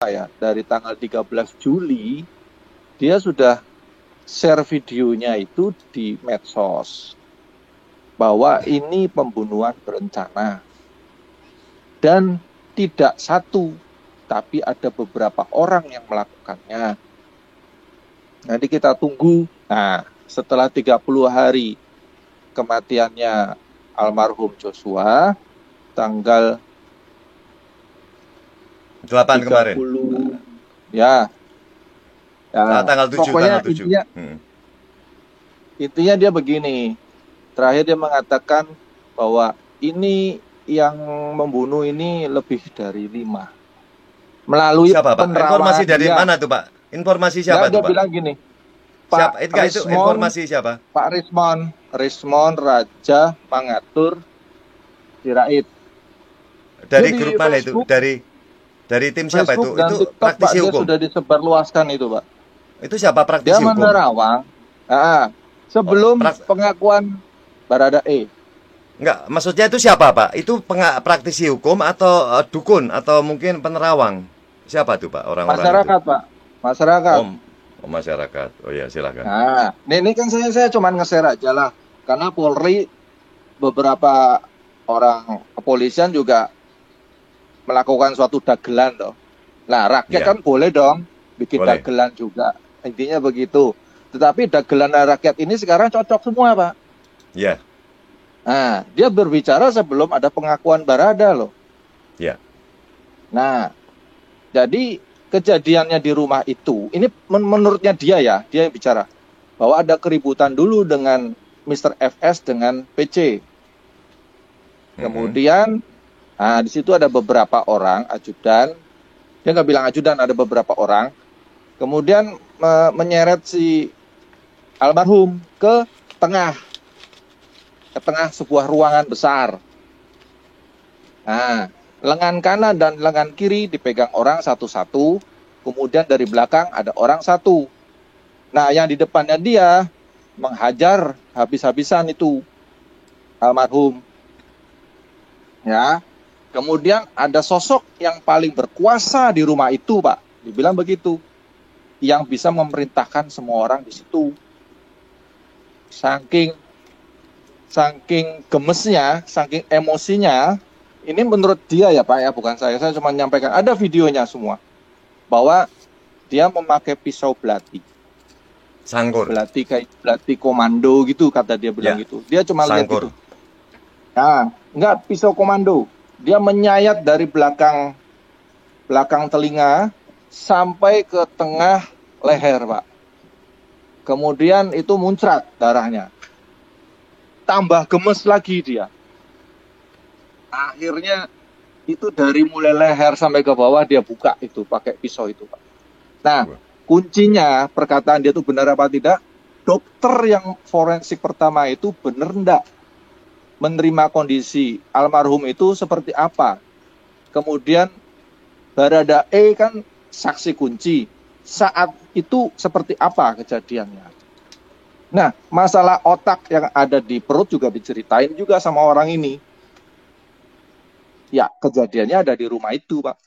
ya, dari tanggal 13 Juli, dia sudah share videonya itu di medsos. Bahwa ini pembunuhan berencana. Dan tidak satu, tapi ada beberapa orang yang melakukannya. Nanti kita tunggu. Nah, setelah 30 hari kematiannya almarhum Joshua, tanggal 8 kemarin. 30, ya. Tanggal 7, Pokoknya tanggal 7. Intinya dia begini. Terakhir dia mengatakan bahwa ini yang membunuh ini lebih dari 5. Melalui siapa, Pak? Informasi dari dia. mana tuh, Pak? Informasi siapa tuh, dia Pak? Bilang gini, Siapa? Pak Itu informasi siapa? Pak Rismon Raja Mangatur Sirait. Dari grup mana itu? Dari tim siapa Facebook itu? Dan Itu TikTok, praktisi Pak, hukum. Dia sudah disebarluaskan itu, Pak. Itu siapa praktisi dia hukum? Dia menerawang. Sebelum pengakuan Baradae. Enggak, maksudnya itu siapa, Pak? Itu praktisi hukum atau dukun atau mungkin penerawang? Siapa tuh, Pak? Orang-orang masyarakat itu? Pak, masyarakat. Oh, masyarakat. Oh ya, silakan. Nah, ini kan saya cuma nge-share aja lah. Karena Polri, beberapa orang kepolisian juga melakukan suatu dagelan toh. Nah, rakyat kan boleh dong bikin dagelan juga. Intinya begitu. Tetapi dagelan rakyat ini sekarang cocok semua, Pak. Iya. Nah, dia berbicara sebelum ada pengakuan Barada loh. Iya. Nah, jadi kejadiannya di rumah itu, ini menurutnya dia yang bicara bahwa ada keributan dulu dengan Mr. FS dengan PC. Kemudian, di situ ada beberapa orang ajudan. Dia nggak bilang ajudan, ada beberapa orang. Kemudian menyeret si almarhum ke tengah sebuah ruangan besar. Nah, lengan kanan dan lengan kiri dipegang orang satu-satu. Kemudian dari belakang ada orang satu. Nah, yang di depannya dia menghajar habis-habisan itu almarhum. Ya. Kemudian ada sosok yang paling berkuasa di rumah itu, Pak. Dibilang begitu. Yang bisa memerintahkan semua orang di situ. Saking gemesnya, saking emosinya, ini menurut dia ya Pak ya, bukan saya cuma menyampaikan, ada videonya semua, bahwa dia memakai pisau belati. Sangkur. Belati komando gitu, kata dia bilang gitu. Dia cuma lihat gitu. Nah, enggak pisau komando. Dia menyayat dari belakang telinga sampai ke tengah leher, Pak. Kemudian itu muncrat darahnya. Tambah gemes lagi dia. Akhirnya itu dari mulai leher sampai ke bawah dia buka itu pakai pisau itu, Pak. Nah, kuncinya perkataan dia itu benar apa tidak? Dokter yang forensik pertama itu benar enggak menerima kondisi almarhum itu seperti apa. Kemudian Baradae kan saksi kunci. Saat itu seperti apa kejadiannya? Nah, masalah otak yang ada di perut juga diceritain juga sama orang ini. Ya, kejadiannya ada di rumah itu, Pak.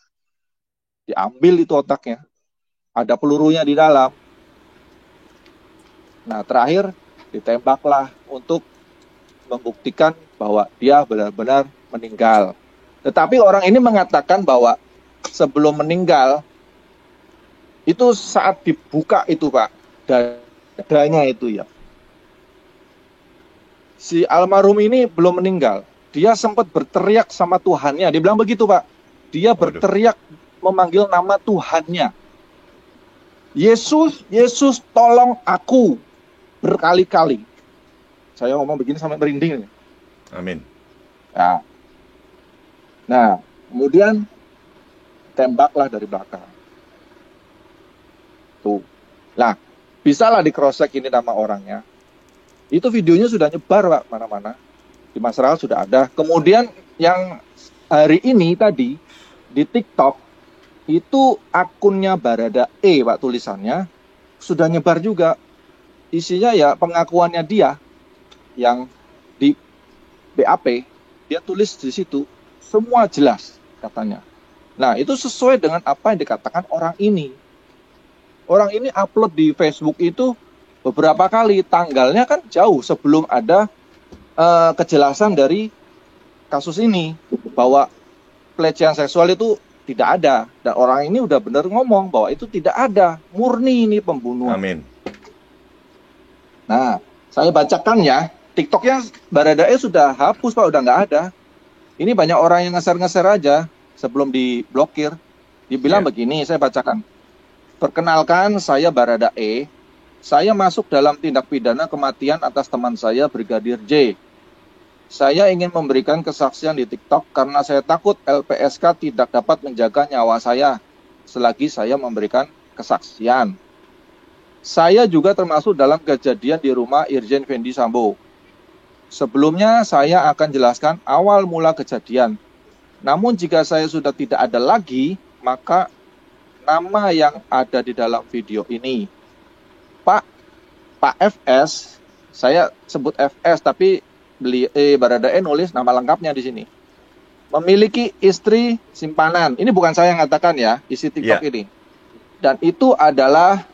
Diambil itu otaknya. Ada pelurunya di dalam. Nah, terakhir ditembaklah untuk membuktikan bahwa dia benar-benar meninggal. Tetapi orang ini mengatakan bahwa sebelum meninggal, itu saat dibuka itu, Pak, dadanya itu ya. Si almarhum ini belum meninggal. Dia sempat berteriak sama Tuhannya. Dia bilang begitu, Pak. Dia berteriak memanggil nama Tuhannya. Yesus, Yesus, tolong aku. Berkali-kali. Saya ngomong begini sampai merinding. Amin. Ya. Nah, kemudian tembaklah dari belakang. Tuh. Nah, bisalah di cross-check ini nama orangnya. Itu videonya sudah nyebar, Pak, mana-mana. Di masyarakat sudah ada. Kemudian yang hari ini tadi di TikTok itu akunnya Baradae, Pak, tulisannya sudah nyebar juga. Isinya ya pengakuannya dia yang di BAP, dia tulis di situ semua jelas katanya. Nah, itu sesuai dengan apa yang dikatakan orang ini. Orang ini upload di Facebook itu beberapa kali, tanggalnya kan jauh sebelum ada kejelasan dari kasus ini, bahwa pelecehan seksual itu tidak ada. Dan orang ini udah benar ngomong bahwa itu tidak ada, murni ini pembunuhan. Amin. Nah, saya bacakan ya, TikToknya Baradae sudah hapus Pak, udah nggak ada. Ini banyak orang yang ngeser-ngeser aja sebelum diblokir. Dibilang begini, saya bacakan. Perkenalkan, saya Baradae. Saya masuk dalam tindak pidana kematian atas teman saya Brigadir J. Saya ingin memberikan kesaksian di TikTok karena saya takut LPSK tidak dapat menjaga nyawa saya selagi saya memberikan kesaksian. Saya juga termasuk dalam kejadian di rumah Irjen Fendi Sambo. Sebelumnya saya akan jelaskan awal mula kejadian. Namun jika saya sudah tidak ada lagi, maka nama yang ada di dalam video ini, Pak FS, saya sebut FS tapi Baradae nulis nama lengkapnya di sini. Memiliki istri simpanan. Ini bukan saya yang katakan ya, isi TikTok ini. Dan itu adalah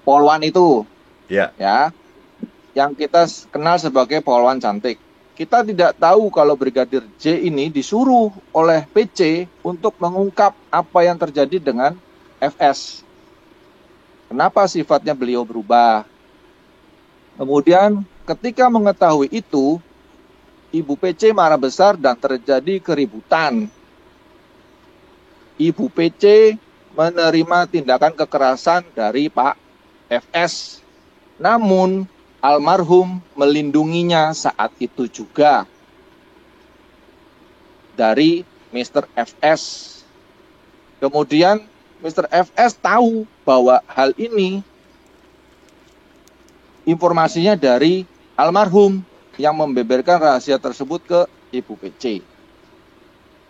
polwan itu. Ya. Yang kita kenal sebagai polwan cantik. Kita tidak tahu kalau Brigadir J ini disuruh oleh PC untuk mengungkap apa yang terjadi dengan FS. Kenapa sifatnya beliau berubah? Kemudian ketika mengetahui itu, Ibu PC marah besar dan terjadi keributan. Ibu PC menerima tindakan kekerasan dari Pak FS. Namun almarhum melindunginya saat itu juga dari Mr. FS. Kemudian Mr. FS tahu bahwa hal ini informasinya dari almarhum yang membeberkan rahasia tersebut ke Ibu PC.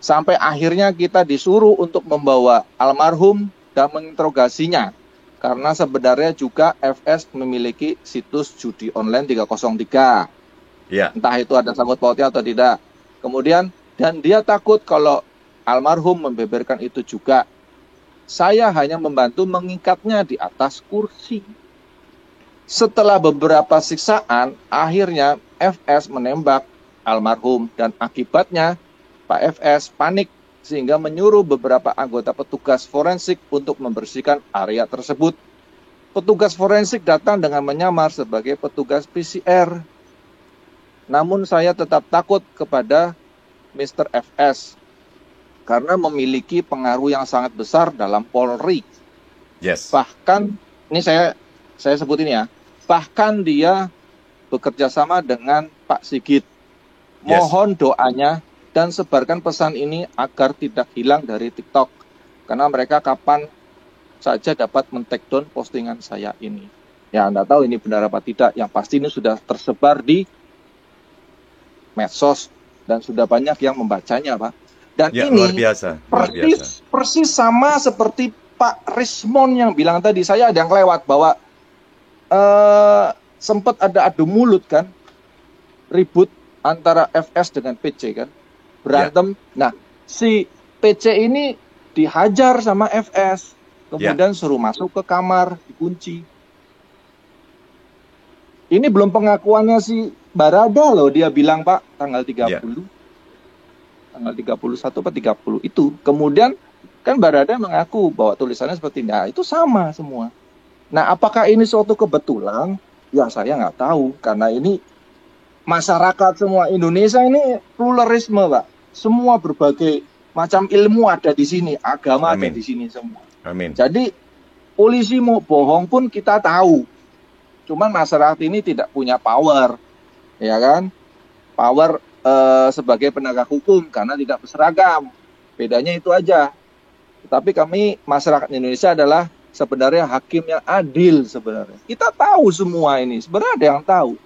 Sampai akhirnya kita disuruh untuk membawa almarhum dan menginterogasinya. Karena sebenarnya juga FS memiliki situs judi online 303. Ya. Entah itu ada sangkut pautnya atau tidak. Kemudian, dan dia takut kalau almarhum membeberkan itu juga. Saya hanya membantu mengikatnya di atas kursi. Setelah beberapa siksaan, akhirnya FS menembak almarhum. Dan akibatnya, Pak FS panik sehingga menyuruh beberapa anggota petugas forensik untuk membersihkan area tersebut. Petugas forensik datang dengan menyamar sebagai petugas PCR. Namun saya tetap takut kepada Mr. FS karena memiliki pengaruh yang sangat besar dalam Polri. Yes. Bahkan, ini saya sebut ini ya, bahkan dia bekerja sama dengan Pak Sigit. Mohon doanya dan sebarkan pesan ini agar tidak hilang dari TikTok. Karena mereka kapan saja dapat men-take down postingan saya ini. Ya, Anda tahu ini benar apa tidak. Yang pasti ini sudah tersebar di medsos dan sudah banyak yang membacanya, Pak. Dan ya, ini luar biasa. Persis sama seperti Pak Rismon yang bilang tadi. Saya ada yang lewat bahwa sempat ada adu mulut kan, ribut antara FS dengan PC kan. Berantem. Ya. Nah, si PC ini dihajar sama FS. Kemudian suruh masuk ke kamar, dikunci. Ini belum pengakuannya si Barada loh, dia bilang Pak, tanggal 30. Ya. Tanggal 31 atau 30 itu. Kemudian kan Barada mengaku bahwa tulisannya seperti ini. Nah, itu sama semua. Nah, apakah ini suatu kebetulan? Ya, saya nggak tahu. Karena ini masyarakat semua Indonesia ini pluralisme, Pak. Semua berbagai macam ilmu ada di sini, agama Amin. Ada di sini semua. Amin. Jadi polisi mau bohong pun kita tahu. Cuman masyarakat ini tidak punya power, ya kan? Power sebagai penegak hukum karena tidak berseragam. Bedanya itu aja. Tetapi kami masyarakat Indonesia adalah sebenarnya hakim yang adil sebenarnya. Kita tahu semua ini, sebenarnya ada yang tahu.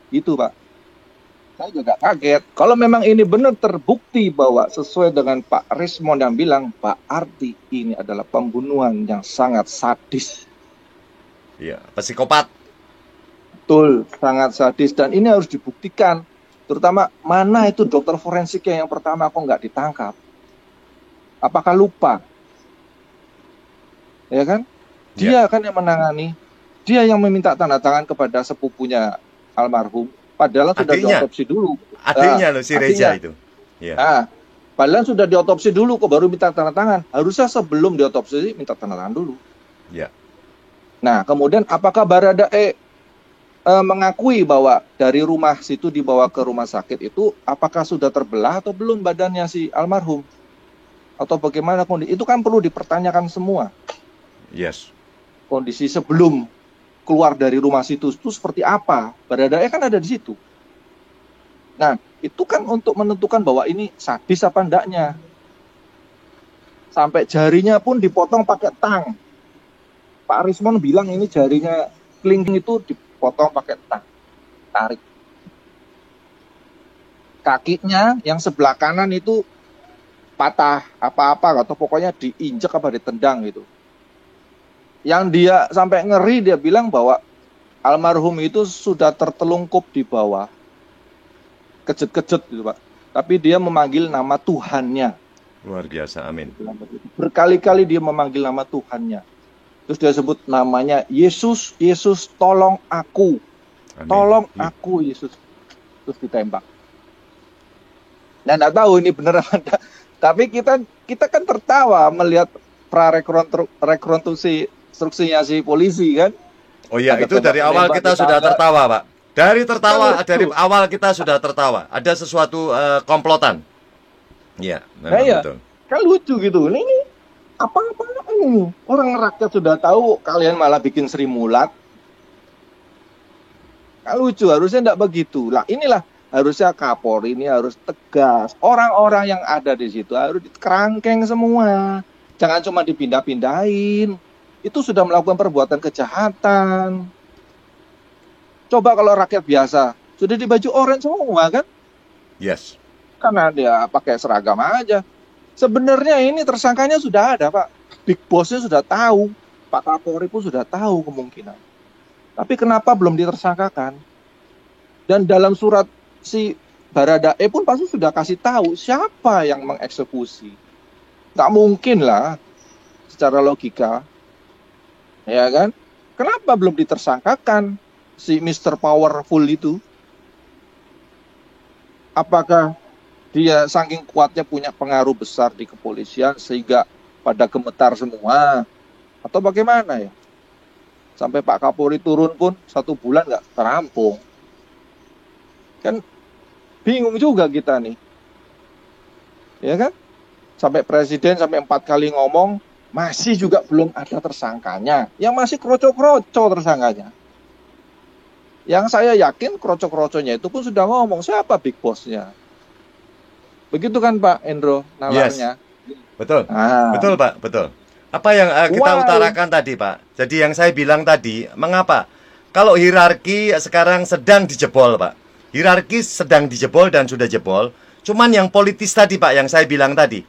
Gitu, Pak. Saya juga kaget. Kalau memang ini benar terbukti bahwa sesuai dengan Pak Rismon yang bilang, Pak Arti ini adalah pembunuhan yang sangat sadis. Iya, psikopat. Betul, sangat sadis. Dan ini harus dibuktikan. Terutama mana itu dokter forensiknya yang pertama kok nggak ditangkap. Apakah lupa? Ya kan? Dia kan yang menangani, dia yang meminta tanda tangan kepada sepupunya almarhum, padahal sudah diotopsi dulu. Adiknya loh si Reza itu. Ya. Nah, padahal sudah diotopsi dulu kok baru minta tanda tangan. Harusnya sebelum diotopsi minta tanda tangan dulu. Ya. Nah, kemudian apakah Baradae mengakui bahwa dari rumah situ dibawa ke rumah sakit itu apakah sudah terbelah atau belum badannya si almarhum? Atau bagaimana kondisi? Itu kan perlu dipertanyakan semua. Yes. Kondisi sebelum keluar dari rumah situ itu seperti apa? Baradae kan ada di situ. Nah, itu kan untuk menentukan bahwa ini sadis apa enggaknya. Sampai jarinya pun dipotong pakai tang. Pak Rismon bilang ini jarinya kelingking itu dipotong pakai tang. Tarik. Kakinya yang sebelah kanan itu patah apa-apa atau pokoknya diinjek apa ditendang gitu. Yang dia sampai ngeri, dia bilang bahwa almarhum itu sudah tertelungkup di bawah. Kejet-kejet gitu Pak. Tapi dia memanggil nama Tuhannya. Luar biasa, amin. Berkali-kali dia memanggil nama Tuhannya. Terus dia sebut namanya Yesus, Yesus tolong aku. Amin. Tolong aku Yesus. Terus ditembak. Nah, nggak tahu ini benar apa enggak. Tapi kita kan tertawa melihat prarekonstruksi instruksinya si polisi kan. Oh iya, itu dari awal kita sudah tertawa, Pak. Dari awal kita sudah tertawa. Ada sesuatu komplotan. Iya, memang betul. Kan lucu gitu. Ini apa-apaan ini? Orang rakyat sudah tahu, kalian malah bikin Sri Mulat. Kan lucu, harusnya enggak begitu. Lah inilah harusnya Kapolri ini harus tegas. Orang-orang yang ada di situ harus dikerangkeng semua. Jangan cuma dipindah-pindahin. Itu sudah melakukan perbuatan kejahatan. Coba kalau rakyat biasa, sudah di baju orange semua kan? Yes. Karena dia pakai seragam aja. Sebenarnya ini tersangkanya sudah ada, Pak. Big Boss-nya sudah tahu. Pak Kapolri pun sudah tahu kemungkinan. Tapi kenapa belum ditersangkakan? Dan dalam surat si Baradae pun pasti sudah kasih tahu siapa yang mengeksekusi. Nggak mungkin lah, secara logika. Ya kan? Kenapa belum ditersangkakan si Mr. Powerful itu? Apakah dia saking kuatnya punya pengaruh besar di kepolisian sehingga pada gemetar semua? Atau bagaimana ya? Sampai Pak Kapolri turun pun 1 bulan nggak terampung. Kan bingung juga kita nih. Ya kan? Sampai presiden sampai 4 kali ngomong, masih juga belum ada tersangkanya. Yang masih kroco-kroco tersangkanya. Yang saya yakin kroco-kroconya itu pun sudah ngomong siapa big boss-nya. Begitu kan Pak Endro nalarnya? Yes. Betul. Betul Pak, betul. Apa yang kita utarakan tadi Pak? Jadi yang saya bilang tadi, mengapa? Kalau hierarki sekarang sedang dijebol Pak. Hierarki sedang dijebol dan sudah jebol. Cuman yang politis tadi Pak, yang saya bilang tadi,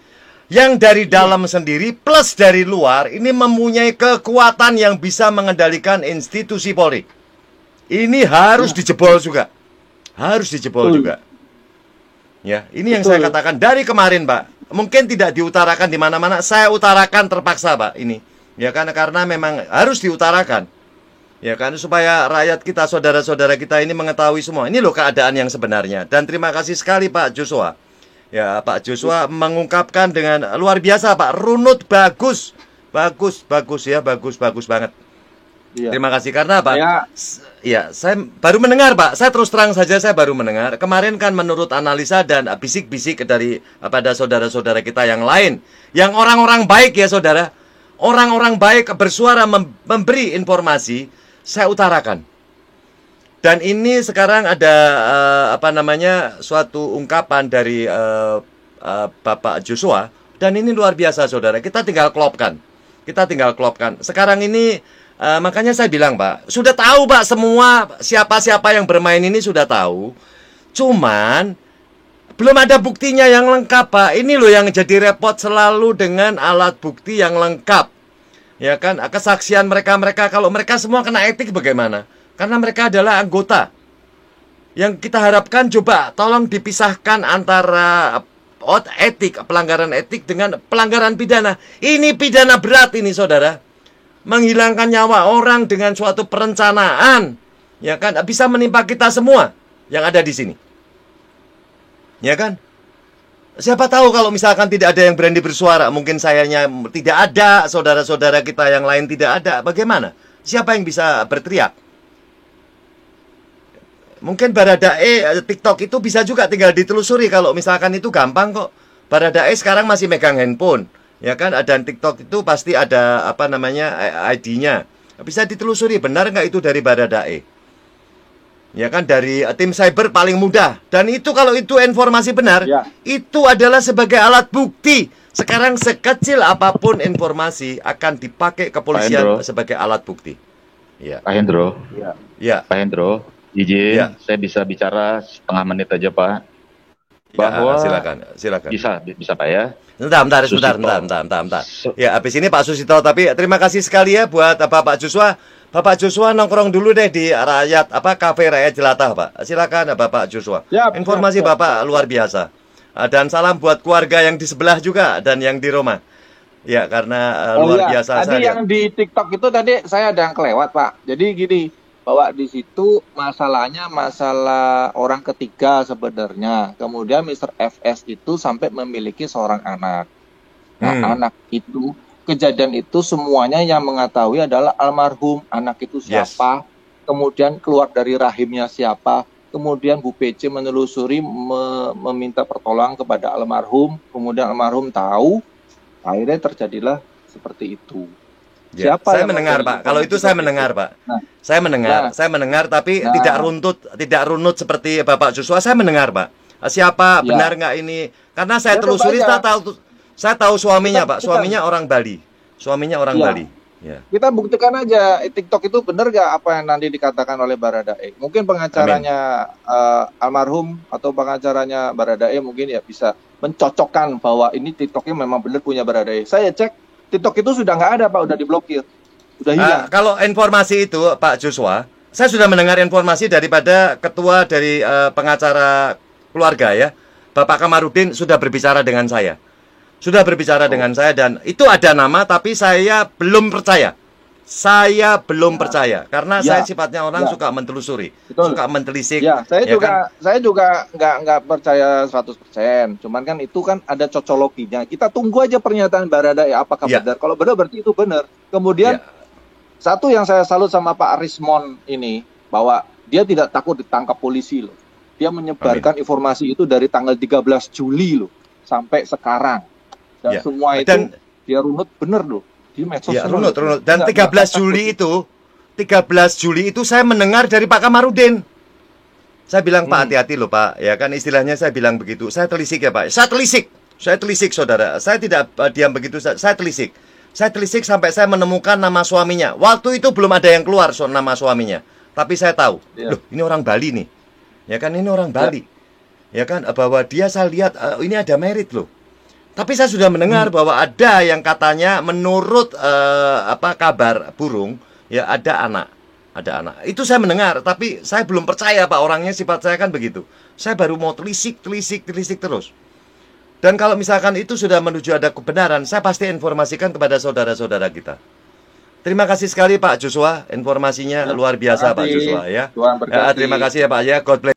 yang dari dalam sendiri plus dari luar ini mempunyai kekuatan yang bisa mengendalikan institusi Polri. Ini harus dijebol juga. Harus dijebol juga. Ya, ini yang saya katakan dari kemarin, Pak. Mungkin tidak diutarakan di mana-mana, saya utarakan terpaksa, Pak, ini. Ya karena memang harus diutarakan. Ya kan, supaya rakyat kita, saudara-saudara kita ini mengetahui semua. Ini loh keadaan yang sebenarnya. Dan terima kasih sekali Pak Joshua. Ya, Pak Joshua mengungkapkan dengan luar biasa, Pak. Runut bagus. Bagus banget. Ya. Terima kasih karena Pak. Ya, saya baru mendengar, Pak. Saya terus terang saja saya baru mendengar. Kemarin kan menurut analisa dan bisik-bisik dari pada saudara-saudara kita yang lain, yang orang-orang baik ya, Saudara. Orang-orang baik bersuara memberi informasi, saya utarakan. Dan ini sekarang ada suatu ungkapan dari Bapak Joshua, dan ini luar biasa Saudara. Kita tinggal klopkan. Sekarang ini makanya saya bilang Pak, sudah tahu Pak semua siapa-siapa yang bermain ini sudah tahu. Cuman belum ada buktinya yang lengkap Pak. Ini loh yang jadi repot selalu dengan alat bukti yang lengkap. Ya kan, kesaksian mereka kalau mereka semua kena etik bagaimana? Karena mereka adalah anggota. Yang kita harapkan coba tolong dipisahkan antara etik, pelanggaran etik dengan pelanggaran pidana. Ini pidana berat ini, saudara. Menghilangkan nyawa orang dengan suatu perencanaan, ya kan, bisa menimpa kita semua yang ada di sini. Ya kan? Siapa tahu kalau misalkan tidak ada yang berani bersuara, mungkin sayanya tidak ada, saudara-saudara kita yang lain tidak ada. Bagaimana? Siapa yang bisa berteriak? Mungkin Baradae TikTok itu bisa juga tinggal ditelusuri. Kalau misalkan itu gampang kok. Baradae sekarang masih megang handphone, ya kan? Dan TikTok itu pasti ada apa namanya ID-nya. Bisa ditelusuri benar nggak itu dari Baradae. Ya kan, dari tim cyber paling mudah. Dan itu kalau itu informasi benar, ya, itu adalah sebagai alat bukti. Sekarang sekecil apapun informasi akan dipakai kepolisian sebagai alat bukti. Ya. Pak Hendro. Ya. Pak Hendro, izin saya bisa bicara setengah menit aja, Pak. Bahwa silakan. Bisa Pak ya. Bentar. Ya, habis ini Pak Susito, tapi terima kasih sekali ya buat Bapak Joshua. Bapak Joshua nongkrong dulu deh di kafe Rakyat Jelantah, Pak. Silakan Bapak Joshua. Informasi Bapak luar biasa. Dan salam buat keluarga yang di sebelah juga dan yang di Roma. Ya, karena luar biasa. Tadi yang di TikTok itu tadi saya ada yang kelewat, Pak. Jadi gini, bahwa di situ masalahnya masalah orang ketiga sebenarnya. Kemudian Mr. FS itu sampai memiliki seorang anak. Nah, anak itu, kejadian itu semuanya yang mengetahui adalah almarhum. Anak itu siapa, kemudian keluar dari rahimnya siapa, kemudian Bu PC menelusuri, meminta pertolongan kepada almarhum, kemudian almarhum tahu, akhirnya terjadilah seperti itu. Ya, siapa saya mendengar, Pak. Kalau itu saya mendengar, Pak. Saya mendengar, tapi tidak runut seperti Bapak Joshua. Saya mendengar, Pak. Siapa benar nggak ini? Karena saya telusuri, saya tahu suaminya, Pak. Suaminya orang Bali. Bali. Ya. Kita buktikan aja TikTok itu benar nggak apa yang nanti dikatakan oleh Baradae. Mungkin pengacaranya almarhum atau pengacaranya Baradae mungkin ya bisa mencocokkan bahwa ini TikToknya memang benar punya Baradae. Saya cek TikTok itu sudah nggak ada, Pak, udah diblokir, udah hilang. Kalau informasi itu, Pak Joshua, saya sudah mendengar informasi daripada ketua dari pengacara keluarga ya, Bapak Kamarudin sudah berbicara dengan saya. Dengan saya dan itu ada nama, tapi saya belum percaya. Karena saya sifatnya orang suka mentelusuri, suka mentelisik. Ya, saya juga nggak percaya 100%. Cuman kan itu kan ada cocologinya. Kita tunggu aja pernyataan Baradae apakah benar. Kalau benar berarti itu benar. Kemudian satu yang saya salut sama Pak Rismon ini, bahwa dia tidak takut ditangkap polisi loh. Dia menyebarkan informasi itu dari tanggal 13 Juli loh sampai sekarang. Dan semua itu dia runut bener loh di medsos. Ya, runut. Dan 13 Juli itu saya mendengar dari Pak Kamarudin. Saya bilang, Pak, hati-hati loh, Pak. Ya kan istilahnya saya bilang begitu. Saya telisik ya, Pak. Saya telisik, saudara. Saya tidak diam begitu. Saya telisik sampai saya menemukan nama suaminya. Waktu itu belum ada yang keluar nama suaminya. Tapi saya tahu, loh, ini orang Bali nih. Ya kan, ini orang Bali. Ya kan, bahwa dia saya lihat ini ada merit loh. Tapi saya sudah mendengar bahwa ada yang katanya menurut kabar burung ya ada anak. Itu saya mendengar, tapi saya belum percaya, Pak, orangnya sifat saya kan begitu. Saya baru mau telisik terus. Dan kalau misalkan itu sudah menuju ada kebenaran, saya pasti informasikan kepada saudara-saudara kita. Terima kasih sekali Pak Joshua, informasinya luar biasa Pak Joshua ya. Terima kasih ya Pak ya. God bless.